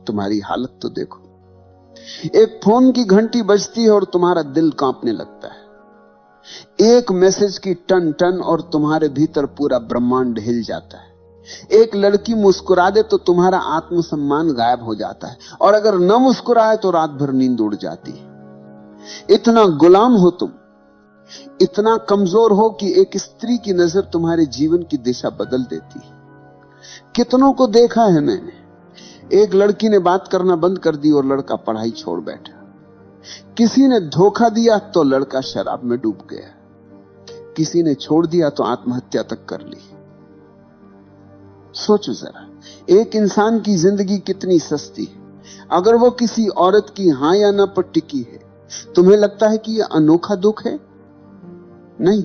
तुम्हारी हालत तो देखो। एक फोन की घंटी बजती है और तुम्हारा दिल कांपने लगता है। एक मैसेज की टन टन और तुम्हारे भीतर पूरा ब्रह्मांड हिल जाता है। एक लड़की मुस्कुरा दे तो तुम्हारा आत्मसम्मान गायब हो जाता है, और अगर न मुस्कुराए तो रात भर नींद उड़ जाती है। इतना गुलाम हो तुम, इतना कमजोर हो कि एक स्त्री की नजर तुम्हारे जीवन की दिशा बदल देती है। कितनों को देखा है मैंने, एक लड़की ने बात करना बंद कर दी और लड़का पढ़ाई छोड़ बैठा। किसी ने धोखा दिया तो लड़का शराब में डूब गया। किसी ने छोड़ दिया तो आत्महत्या तक कर ली। सोचो जरा, एक इंसान की जिंदगी कितनी सस्ती है। अगर वो किसी औरत की हां या ना पर टिकी है, तुम्हें लगता है कि यह अनोखा दुख है? नहीं,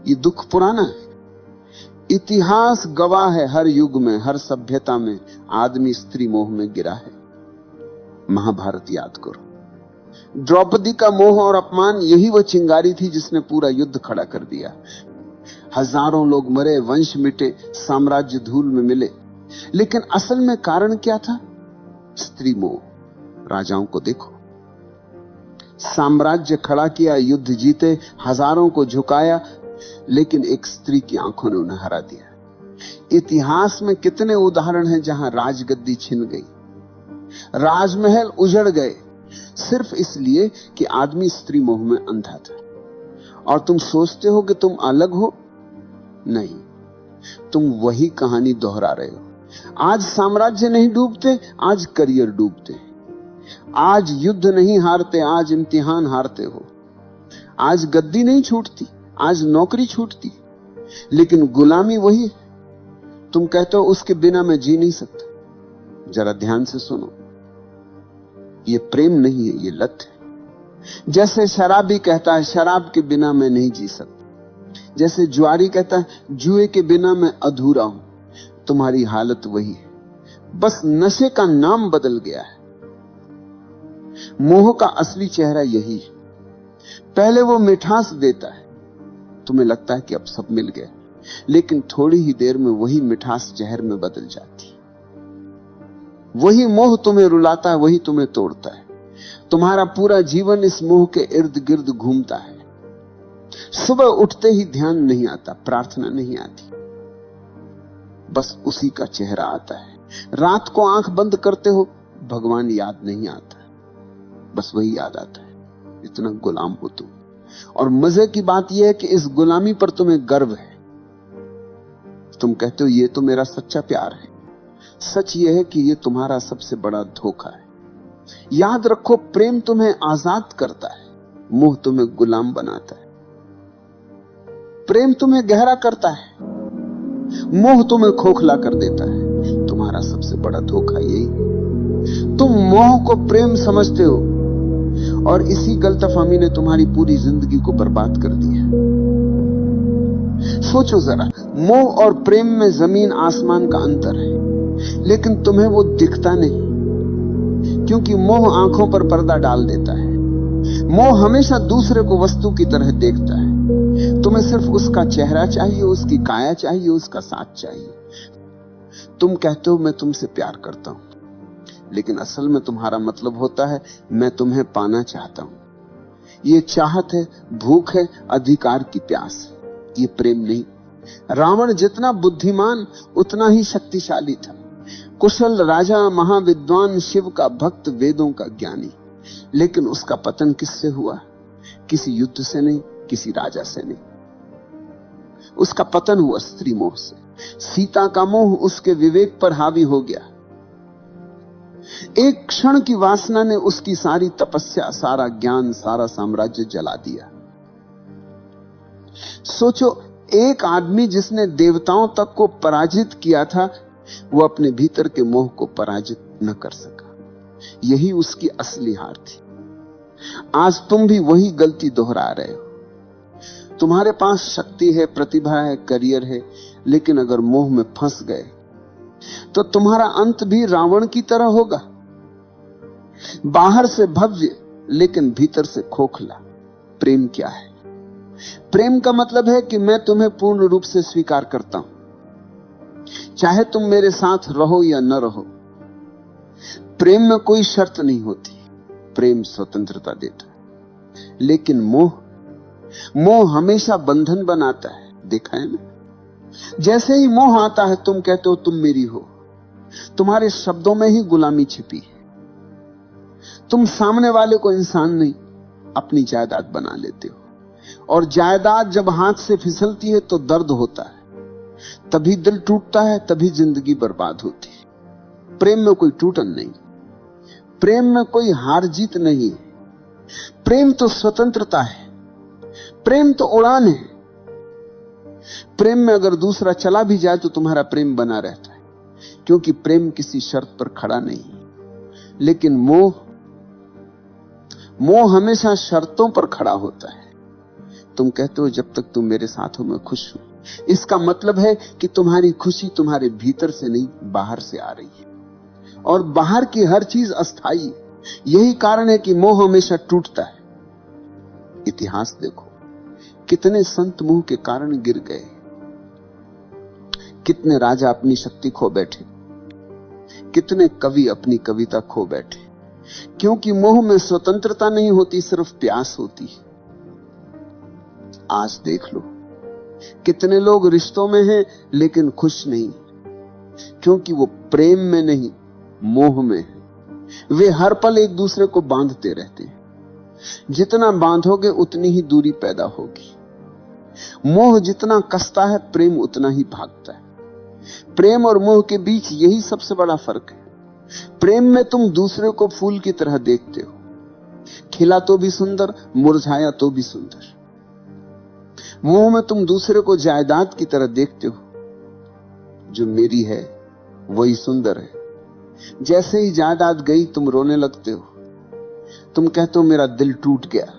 ये दुख पुराना है। इतिहास गवाह है, हर युग में, हर सभ्यता में आदमी स्त्री मोह में गिरा है। महाभारत याद करो, द्रौपदी का मोह और अपमान, यही वह चिंगारी थी जिसने पूरा युद्ध खड़ा कर दिया। हजारों लोग मरे, वंश मिटे, साम्राज्य धूल में मिले, लेकिन असल में कारण क्या था? स्त्री मोह। राजाओं को देखो, साम्राज्य खड़ा किया, युद्ध जीते, हजारों को झुकाया, लेकिन एक स्त्री की आंखों ने उन्हें हरा दिया। इतिहास में कितने उदाहरण हैं जहां राजगद्दी छिन गई, राजमहल उजड़ गए, सिर्फ इसलिए कि आदमी स्त्री मोह में अंधा था। और तुम सोचते हो कि तुम अलग हो? नहीं, तुम वही कहानी दोहरा रहे हो। आज साम्राज्य नहीं डूबते, आज करियर डूबते। आज युद्ध नहीं हारते, आज इम्तिहान हारते हो। आज गद्दी नहीं छूटती, आज नौकरी छूटती, लेकिन गुलामी वही है। तुम कहते हो उसके बिना मैं जी नहीं सकता। जरा ध्यान से सुनो, ये प्रेम नहीं है, ये लत है। जैसे शराबी कहता है शराब के बिना मैं नहीं जी सकता, जैसे जुआरी कहता है जुए के बिना मैं अधूरा हूं, तुम्हारी हालत वही है, बस नशे का नाम बदल गया है। मोह का असली चेहरा यही है। पहले वो मिठास देता है, तुम्हें लगता है कि अब सब मिल गया, लेकिन थोड़ी ही देर में वही मिठास जहर में बदल जाती है। वही मोह तुम्हें रुलाता है, वही तुम्हें तोड़ता है। तुम्हारा पूरा जीवन इस मोह के इर्द गिर्द घूमता है। सुबह उठते ही ध्यान नहीं आता, प्रार्थना नहीं आती, बस उसी का चेहरा आता है। रात को आंख बंद करते हो, भगवान याद नहीं आता, बस वही याद आता है। इतना गुलाम हो तुम। और मजे की बात यह है कि इस गुलामी पर तुम्हें गर्व है। तुम कहते हो ये तो मेरा सच्चा प्यार है। सच यह है कि यह तुम्हारा सबसे बड़ा धोखा है। याद रखो, प्रेम तुम्हें आजाद करता है, मोह तुम्हें गुलाम बनाता है। प्रेम तुम्हें गहरा करता है, मोह तुम्हें खोखला कर देता है। तुम्हारा सबसे बड़ा धोखा यही है। तुम मोह को प्रेम समझते हो, और इसी गलतफहमी ने तुम्हारी पूरी जिंदगी को बर्बाद कर दिया। सोचो जरा, मोह और प्रेम में जमीन आसमान का अंतर है, लेकिन तुम्हें वो दिखता नहीं, क्योंकि मोह आंखों पर पर्दा डाल देता है। मोह हमेशा दूसरे को वस्तु की तरह देखता है। तुम्हें सिर्फ उसका चेहरा चाहिए, उसकी काया चाहिए, उसका साथ चाहिए। तुम कहते हो मैं तुमसे प्यार करता हूं, लेकिन असल में तुम्हारा मतलब होता है मैं तुम्हें पाना चाहता हूं। ये चाहत है, भूख है, अधिकार की प्यास है, ये प्रेम नहीं। रावण जितना बुद्धिमान उतना ही शक्तिशाली था। कुशल राजा, महाविद्वान, शिव का भक्त, वेदों का ज्ञानी, लेकिन उसका पतन किससे हुआ? किसी युद्ध से नहीं, किसी राजा से नहीं। उसका पतन हुआ स्त्री मोह से। सीता का मोह उसके विवेक पर हावी हो गया। एक क्षण की वासना ने उसकी सारी तपस्या, सारा ज्ञान, सारा साम्राज्य जला दिया। सोचो, एक आदमी जिसने देवताओं तक को पराजित किया था, वो अपने भीतर के मोह को पराजित न कर सका। यही उसकी असली हार थी। आज तुम भी वही गलती दोहरा रहे हो। तुम्हारे पास शक्ति है, प्रतिभा है, करियर है, लेकिन अगर मोह में फंस गए तो तुम्हारा अंत भी रावण की तरह होगा। बाहर से भव्य, लेकिन भीतर से खोखला। प्रेम क्या है? प्रेम का मतलब है कि मैं तुम्हें पूर्ण रूप से स्वीकार करता हूं, चाहे तुम मेरे साथ रहो या न रहो। प्रेम में कोई शर्त नहीं होती, प्रेम स्वतंत्रता देता है। लेकिन मोह हमेशा बंधन बनाता है, देखा है ना? जैसे ही मोह आता है तुम कहते हो तुम मेरी हो, तुम्हारे शब्दों में ही गुलामी छिपी है। तुम सामने वाले को इंसान नहीं, अपनी जायदाद बना लेते हो। और जायदाद जब हाथ से फिसलती है तो दर्द होता है, तभी दिल टूटता है, तभी जिंदगी बर्बाद होती है। प्रेम में कोई टूटन नहीं, प्रेम में कोई हार जीत नहीं है। प्रेम तो स्वतंत्रता है, प्रेम तो उड़ान है। प्रेम में अगर दूसरा चला भी जाए तो तुम्हारा प्रेम बना रहता है, क्योंकि प्रेम किसी शर्त पर खड़ा नहीं है। लेकिन मोह हमेशा शर्तों पर खड़ा होता है। तुम कहते हो जब तक तुम मेरे साथ हो मैं खुश हूं। इसका मतलब है कि तुम्हारी खुशी तुम्हारे भीतर से नहीं, बाहर से आ रही है, और बाहर की हर चीज अस्थाई है। यही कारण है कि मोह हमेशा टूटता है। इतिहास देखो, कितने संत मोह के कारण गिर गए, कितने राजा अपनी शक्ति खो बैठे, कितने कवि अपनी कविता खो बैठे, क्योंकि मोह में स्वतंत्रता नहीं होती, सिर्फ प्यास होती है। आज देख लो, कितने लोग रिश्तों में हैं लेकिन खुश नहीं, क्योंकि वो प्रेम में नहीं, मोह में है। वे हर पल एक दूसरे को बांधते रहते हैं। जितना बांधोगे उतनी ही दूरी पैदा होगी। मोह जितना कसता है, प्रेम उतना ही भागता है। प्रेम और मोह के बीच यही सबसे बड़ा फर्क है। प्रेम में तुम दूसरे को फूल की तरह देखते हो, खिला तो भी सुंदर, मुरझाया तो भी सुंदर। मोह में तुम दूसरे को जायदाद की तरह देखते हो, जो मेरी है वही सुंदर है। जैसे ही जायदाद गई तुम रोने लगते हो, तुम कहते हो मेरा दिल टूट गया।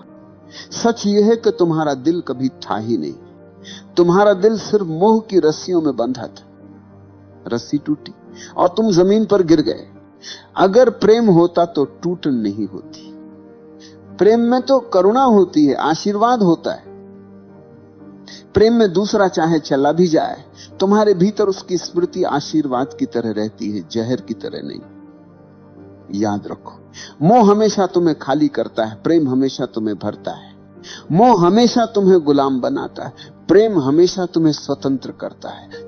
सच यह है कि तुम्हारा दिल कभी था ही नहीं, तुम्हारा दिल सिर्फ मोह की रस्सियों में बंधा था। रस्सी टूटी और तुम जमीन पर गिर गए। अगर प्रेम होता तो टूटन नहीं होती। प्रेम में तो करुणा होती है, आशीर्वाद होता है। प्रेम में दूसरा चाहे चला भी जाए, तुम्हारे भीतर उसकी स्मृति आशीर्वाद की तरह रहती है, जहर की तरह नहीं। याद रखो, मोह हमेशा तुम्हें खाली करता है, प्रेम हमेशा तुम्हें भरता है। मोह हमेशा तुम्हें गुलाम बनाता है, प्रेम हमेशा तुम्हें स्वतंत्र करता है।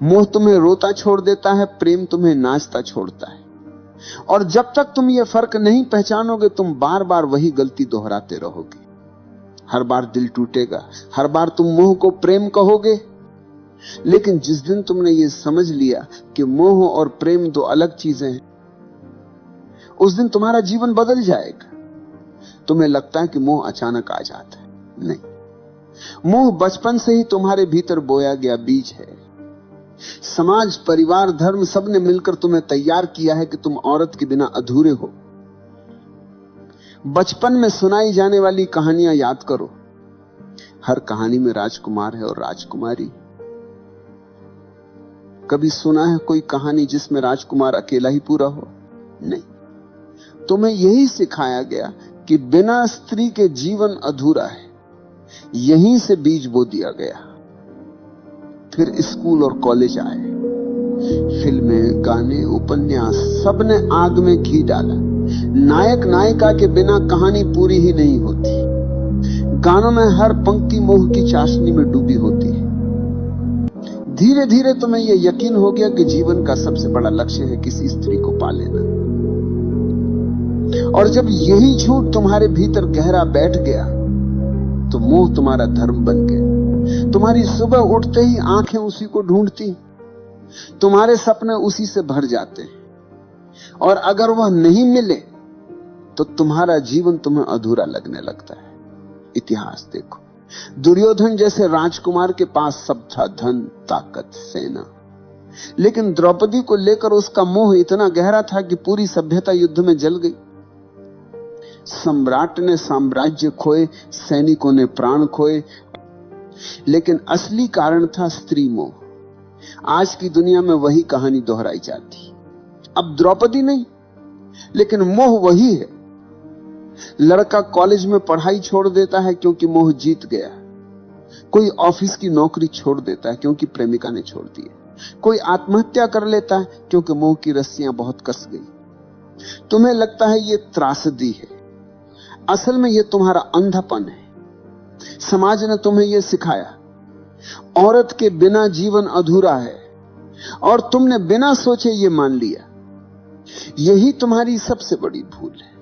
मोह तुम्हें रोता छोड़ देता है, प्रेम तुम्हें नाचता छोड़ता है। और जब तक तुम ये फर्क नहीं पहचानोगे, तुम बार बार वही गलती दोहराते रहोगे। हर बार दिल टूटेगा, हर बार तुम मोह को प्रेम कहोगे। लेकिन जिस दिन तुमने ये समझ लिया कि मोह और प्रेम दो अलग चीजें हैं, उस दिन तुम्हारा जीवन बदल जाएगा। तुम्हें लगता है कि मोह अचानक आ जाता है, नहीं। मोह बचपन से ही तुम्हारे भीतर बोया गया बीज है। समाज, परिवार, धर्म सबने मिलकर तुम्हें तैयार किया है कि तुम औरत के बिना अधूरे हो। बचपन में सुनाई जाने वाली कहानियां याद करो। हर कहानी में राजकुमार है और राजकुमारी। कभी सुना है कोई कहानी जिसमें राजकुमार अकेला ही पूरा हो? नहीं। तुम्हें यही सिखाया गया कि बिना स्त्री के जीवन अधूरा है। यहीं से बीज बो दिया गया। फिर स्कूल और कॉलेज आए, फिल्में, गाने, उपन्यास, सबने आग में घी डाला। नायक नायिका के बिना कहानी पूरी ही नहीं होती। गानों में हर पंक्ति मोह की चाशनी में डूबी होती है। धीरे धीरे तुम्हें यह यकीन हो गया कि जीवन का सबसे बड़ा लक्ष्य है किसी स्त्री को पा लेना। और जब यही झूठ तुम्हारे भीतर गहरा बैठ गया तो मोह तुम्हारा धर्म बन गया। तुम्हारी सुबह उठते ही आंखें उसी को ढूंढती, तुम्हारे सपने उसी से भर जाते हैं, और अगर वह नहीं मिले तो तुम्हारा जीवन तुम्हें अधूरा लगने लगता है। इतिहास देखो, दुर्योधन जैसे राजकुमार के पास सब था, धन, ताकत, सेना, लेकिन द्रौपदी को लेकर उसका मोह इतना गहरा था कि पूरी सभ्यता युद्ध में जल गई। सम्राट ने साम्राज्य खोए, सैनिकों ने प्राण खोए, लेकिन असली कारण था स्त्री मोह। आज की दुनिया में वही कहानी दोहराई जाती। अब द्रौपदी नहीं, लेकिन मोह वही है। लड़का कॉलेज में पढ़ाई छोड़ देता है क्योंकि मोह जीत गया। कोई ऑफिस की नौकरी छोड़ देता है क्योंकि प्रेमिका ने छोड़ दी है। कोई आत्महत्या कर लेता है क्योंकि मोह की रस्सियां बहुत कस गई। तुम्हें लगता है ये त्रासदी है, असल में ये तुम्हारा अंधापन है। समाज ने तुम्हें ये सिखाया, औरत के बिना जीवन अधूरा है, और तुमने बिना सोचे ये मान लिया। यही तुम्हारी सबसे बड़ी भूल है।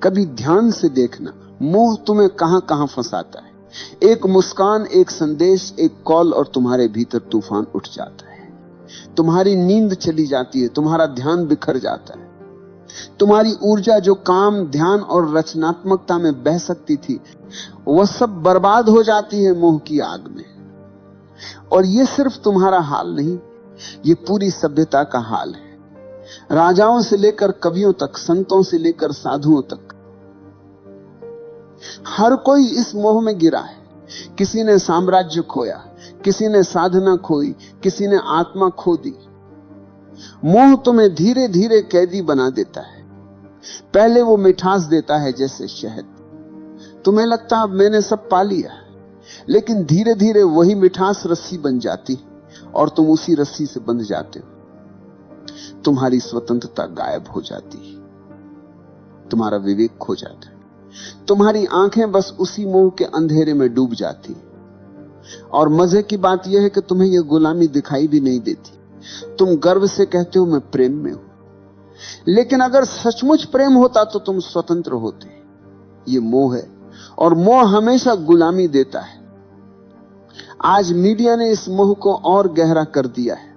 कभी ध्यान से देखना, मोह तुम्हें कहां कहां फंसाता है। एक मुस्कान, एक संदेश, एक कॉल, और तुम्हारे भीतर तूफान उठ जाता है। तुम्हारी नींद चली जाती है, तुम्हारा ध्यान बिखर जाता है। तुम्हारी ऊर्जा जो काम, ध्यान और रचनात्मकता में बह सकती थी, वह सब बर्बाद हो जाती है मोह की आग में। और यह सिर्फ तुम्हारा हाल नहीं, ये पूरी सभ्यता का हाल है। राजाओं से लेकर कवियों तक, संतों से लेकर साधुओं तक, हर कोई इस मोह में गिरा है। किसी ने साम्राज्य खोया, किसी ने साधना खोई, किसी ने आत्मा खो दी। मोह तुम्हें धीरे धीरे कैदी बना देता है। पहले वो मिठास देता है जैसे शहद। तुम्हें लगता है मैंने सब पा लिया, लेकिन धीरे धीरे वही मिठास रस्सी बन जाती और तुम उसी रस्सी से बंध जाते हो। तुम्हारी स्वतंत्रता गायब हो जाती है, तुम्हारा विवेक खो जाता है, तुम्हारी आंखें बस उसी मोह के अंधेरे में डूब जाती। और मजे की बात यह है कि तुम्हें यह गुलामी दिखाई भी नहीं देती। तुम गर्व से कहते हो मैं प्रेम में हूं, लेकिन अगर सचमुच प्रेम होता तो तुम स्वतंत्र होते। ये मोह है, और मोह हमेशा गुलामी देता है। आज मीडिया ने इस मोह को और गहरा कर दिया है।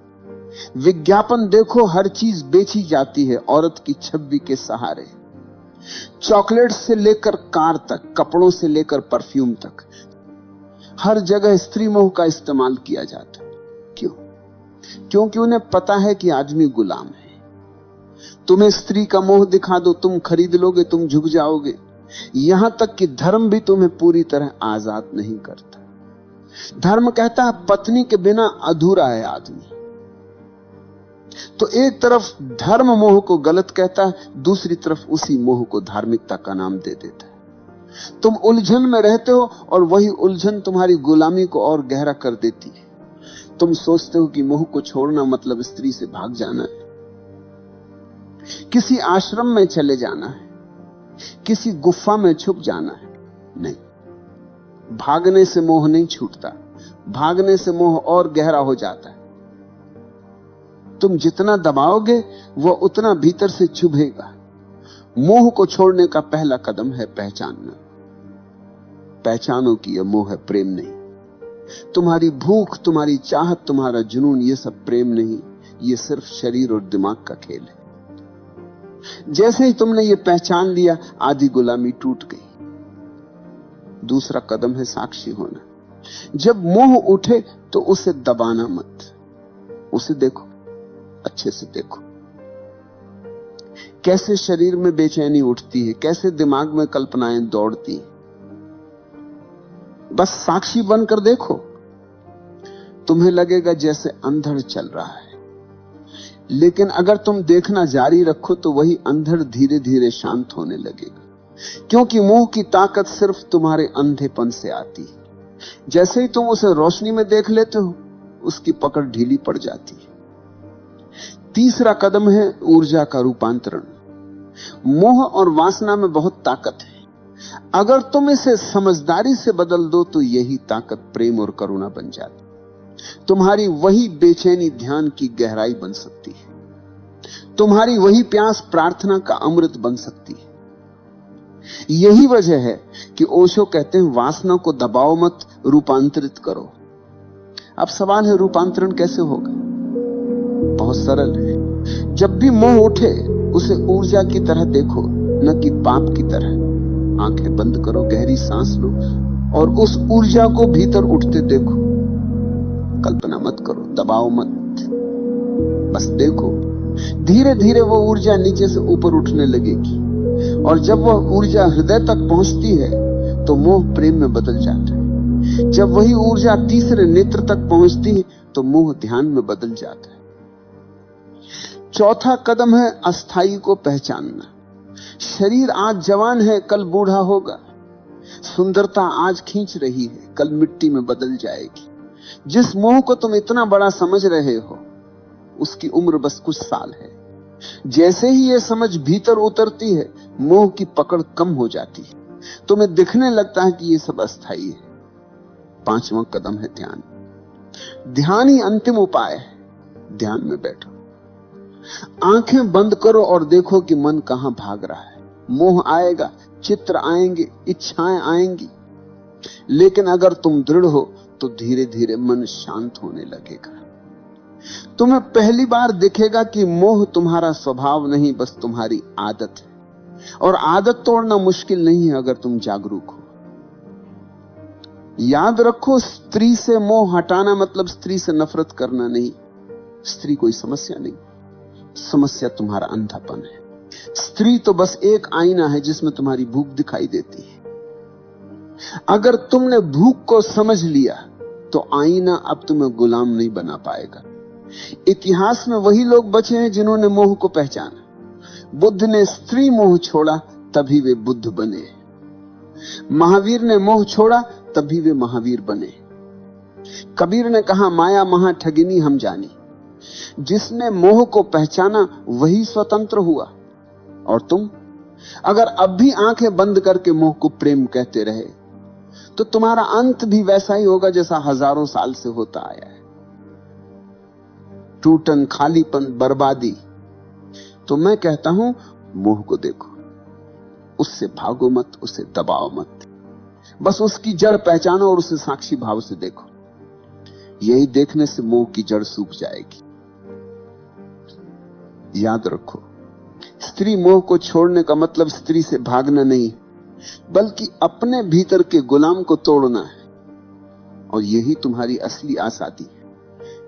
विज्ञापन देखो, हर चीज बेची जाती है औरत की छवि के सहारे। चॉकलेट से लेकर कार तक, कपड़ों से लेकर परफ्यूम तक, हर जगह स्त्री मोह का इस्तेमाल किया जाता है। क्यों? क्योंकि उन्हें पता है कि आदमी गुलाम है। तुम्हें स्त्री का मोह दिखा दो, तुम खरीद लोगे, तुम झुक जाओगे। यहां तक कि धर्म भी तुम्हें पूरी तरह आजाद नहीं करता। धर्म कहता है पत्नी के बिना अधूरा है आदमी। तो एक तरफ धर्म मोह को गलत कहता है, दूसरी तरफ उसी मोह को धार्मिकता का नाम दे देता है। तुम उलझन में रहते हो, और वही उलझन तुम्हारी गुलामी को और गहरा कर देती है। तुम सोचते हो कि मोह को छोड़ना मतलब स्त्री से भाग जाना है, किसी आश्रम में चले जाना है, किसी गुफा में छुप जाना है। नहीं, भागने से मोह नहीं छूटता, भागने से मोह और गहरा हो जाता है। तुम जितना दबाओगे वह उतना भीतर से चुभेगा। मोह को छोड़ने का पहला कदम है पहचानना। पहचानो कि यह मोह है, प्रेम नहीं। तुम्हारी भूख, तुम्हारी चाहत, तुम्हारा जुनून, यह सब प्रेम नहीं, यह सिर्फ शरीर और दिमाग का खेल है। जैसे ही तुमने ये पहचान लिया, आधी गुलामी टूट गई। दूसरा कदम है साक्षी होना। जब मोह उठे तो उसे दबाना मत, उसे देखो, अच्छे से देखो। कैसे शरीर में बेचैनी उठती है, कैसे दिमाग में कल्पनाएं दौड़ती हैं। बस साक्षी बनकर देखो। तुम्हें लगेगा जैसे अंधड़ चल रहा है, लेकिन अगर तुम देखना जारी रखो तो वही अंधड़ धीरे धीरे शांत होने लगेगा। क्योंकि मोह की ताकत सिर्फ तुम्हारे अंधेपन से आती है। जैसे ही तुम उसे रोशनी में देख लेते हो, उसकी पकड़ ढीली पड़ जाती है। तीसरा कदम है ऊर्जा का रूपांतरण। मोह और वासना में बहुत ताकत है। अगर तुम इसे समझदारी से बदल दो तो यही ताकत प्रेम और करुणा बन जाती। तुम्हारी वही बेचैनी ध्यान की गहराई बन सकती है। तुम्हारी वही प्यास प्रार्थना का अमृत बन सकती है। यही वजह है कि ओशो कहते हैं वासना को दबाओ मत, रूपांतरित करो। अब सवाल है रूपांतरण कैसे होगा? बहुत सरल है। जब भी मोह उठे उसे ऊर्जा की तरह देखो, न कि पाप की तरह। आंखें बंद करो, गहरी सांस लो और उस ऊर्जा को भीतर उठते देखो। कल्पना मत करो, दबाओ मत, बस देखो। धीरे धीरे वो ऊर्जा नीचे से ऊपर उठने लगेगी, और जब वह ऊर्जा हृदय तक पहुंचती है तो मोह प्रेम में बदल जाता है। जब वही ऊर्जा तीसरे नेत्र तक पहुंचती है तो मोह ध्यान में बदल जाता है। चौथा कदम है अस्थाई को पहचानना। शरीर आज जवान है, कल बूढ़ा होगा। सुंदरता आज खींच रही है, कल मिट्टी में बदल जाएगी। जिस मोह को तुम इतना बड़ा समझ रहे हो, उसकी उम्र बस कुछ साल है। जैसे ही ये समझ भीतर उतरती है, मोह की पकड़ कम हो जाती है। तुम्हें दिखने लगता है कि ये सब अस्थाई है। 5वां कदम है ध्यान। ध्यान ही अंतिम उपाय है। ध्यान में बैठो, आंखें बंद करो और देखो कि मन कहां भाग रहा है। मोह आएगा, चित्र आएंगे, इच्छाएं आएंगी, लेकिन अगर तुम दृढ़ हो तो धीरे धीरे मन शांत होने लगेगा। तुम्हें पहली बार दिखेगा कि मोह तुम्हारा स्वभाव नहीं, बस तुम्हारी आदत है। और आदत तोड़ना मुश्किल नहीं है अगर तुम जागरूक हो। याद रखो, स्त्री से मोह हटाना मतलब स्त्री से नफरत करना नहीं। स्त्री कोई समस्या नहीं, समस्या तुम्हारा अंधापन है। स्त्री तो बस एक आईना है जिसमें तुम्हारी भूख दिखाई देती है। अगर तुमने भूख को समझ लिया तो आईना अब तुम्हें गुलाम नहीं बना पाएगा। इतिहास में वही लोग बचे हैं जिन्होंने मोह को पहचाना। बुद्ध ने स्त्री मोह छोड़ा, तभी वे बुद्ध बने। महावीर ने मोह छोड़ा, तभी वे महावीर बने। कबीर ने कहा, माया महा ठगिनी हम जानी। जिसने मोह को पहचाना वही स्वतंत्र हुआ। और तुम अगर अब भी आंखें बंद करके मोह को प्रेम कहते रहे तो तुम्हारा अंत भी वैसा ही होगा जैसा हजारों साल से होता आया है। टूटन, खालीपन, बर्बादी। तो मैं कहता हूं, मोह को देखो, उससे भागो मत, उसे दबाओ मत, बस उसकी जड़ पहचानो और उसे साक्षी भाव से देखो। यही देखने से मोह की जड़ सूख जाएगी। याद रखो, स्त्री मोह को छोड़ने का मतलब स्त्री से भागना नहीं, बल्कि अपने भीतर के गुलाम को तोड़ना है। और यही तुम्हारी असली आजादी है।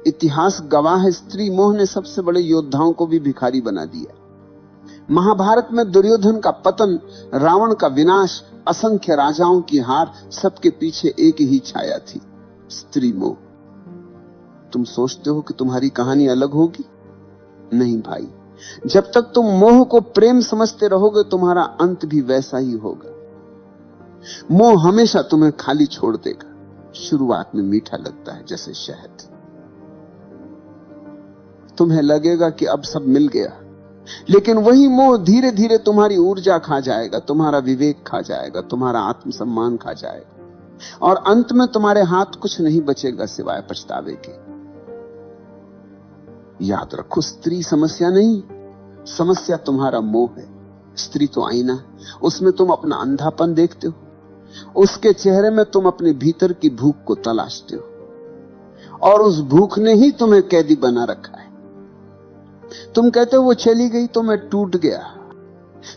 इतिहास गवाह है, स्त्री मोह ने सबसे बड़े योद्धाओं को भी भिखारी बना दिया। महाभारत में दुर्योधन का पतन, रावण का विनाश, असंख्य राजाओं की हार, सबके पीछे एक ही छाया थी, स्त्री मोह। तुम सोचते हो कि तुम्हारी कहानी अलग होगी? नहीं भाई, जब तक तुम मोह को प्रेम समझते रहोगे तुम्हारा अंत भी वैसा ही होगा। मोह हमेशा तुम्हें खाली छोड़ देगा। शुरुआत में मीठा लगता है जैसे शहद। तुम्हें लगेगा कि अब सब मिल गया, लेकिन वही मोह धीरे धीरे तुम्हारी ऊर्जा खा जाएगा, तुम्हारा विवेक खा जाएगा, तुम्हारा आत्मसम्मान खा जाएगा, और अंत में तुम्हारे हाथ कुछ नहीं बचेगा सिवाय पछतावे के। याद रखो, स्त्री समस्या नहीं, समस्या तुम्हारा मोह है। स्त्री तो आईना, उसमें तुम अपना अंधापन देखते हो, उसके चेहरे में तुम अपने भीतर की भूख को तलाशते हो, और उस भूख ने ही तुम्हें कैदी बना रखा है। तुम कहते हो वो चली गई तो मैं टूट गया।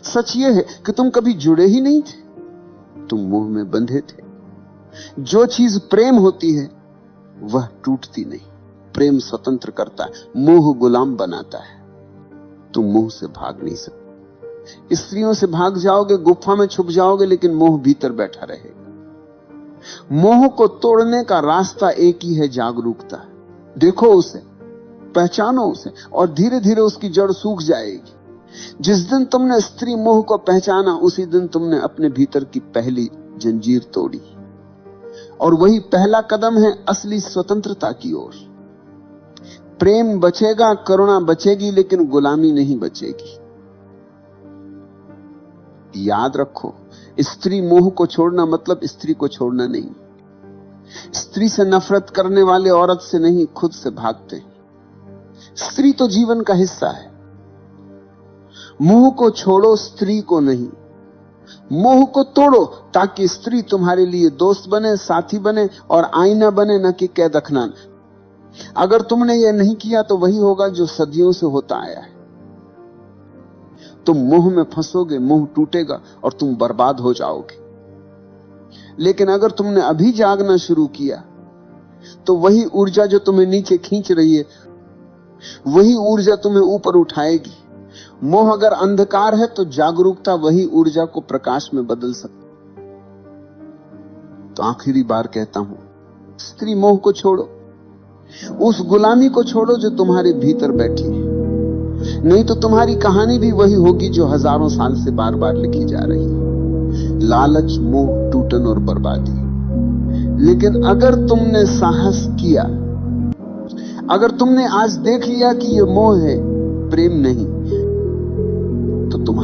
सच ये है कि तुम कभी जुड़े ही नहीं थे, तुम मोह में बंधे थे। जो चीज प्रेम होती है वह टूटती नहीं। प्रेम स्वतंत्र करता है, मोह गुलाम बनाता है। तुम मोह से भाग नहीं सकते। स्त्रियों से भाग जाओगे, गुफा में छुप जाओगे, लेकिन मोह भीतर बैठा रहेगा। मोह को तोड़ने का रास्ता एक ही है, जागरूकता। देखो उसे, पहचानो उसे, और धीरे धीरे उसकी जड़ सूख जाएगी। जिस दिन तुमने स्त्री मोह को पहचाना, उसी दिन तुमने अपने भीतर की पहली जंजीर तोड़ी, और वही पहला कदम है असली स्वतंत्रता की ओर। प्रेम बचेगा, करुणा बचेगी, लेकिन गुलामी नहीं बचेगी। याद रखो, स्त्री मोह को छोड़ना मतलब स्त्री को छोड़ना नहीं। स्त्री से नफरत करने वाले औरत से नहीं, खुद से भागते हैं। स्त्री तो जीवन का हिस्सा है। मोह को छोड़ो, स्त्री को नहीं। मोह को तोड़ो ताकि स्त्री तुम्हारे लिए दोस्त बने, साथी बने और आईना बने, न कि कैद अखनान। अगर तुमने यह नहीं किया तो वही होगा जो सदियों से होता आया है। तुम मोह में फंसोगे, मोह टूटेगा और तुम बर्बाद हो जाओगे। लेकिन अगर तुमने अभी जागना शुरू किया तो वही ऊर्जा जो तुम्हें नीचे खींच रही है, वही ऊर्जा तुम्हें ऊपर उठाएगी। मोह अगर अंधकार है तो जागरूकता वही ऊर्जा को प्रकाश में बदल सकती। तो आखिरी बार कहता हूं, स्त्री मोह को छोड़ो, उस गुलामी को छोड़ो जो तुम्हारे भीतर बैठी है। नहीं तो तुम्हारी कहानी भी वही होगी जो हजारों साल से बार बार लिखी जा रही है, लालच, मोह, टूटन और बर्बादी। लेकिन अगर तुमने साहस किया, अगर तुमने आज देख लिया कि यह मोह है, प्रेम नहीं,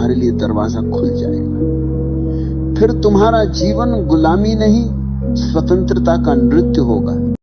तुम्हारे लिए दरवाजा खुल जाएगा। फिर तुम्हारा जीवन गुलामी नहीं, स्वतंत्रता का नृत्य होगा।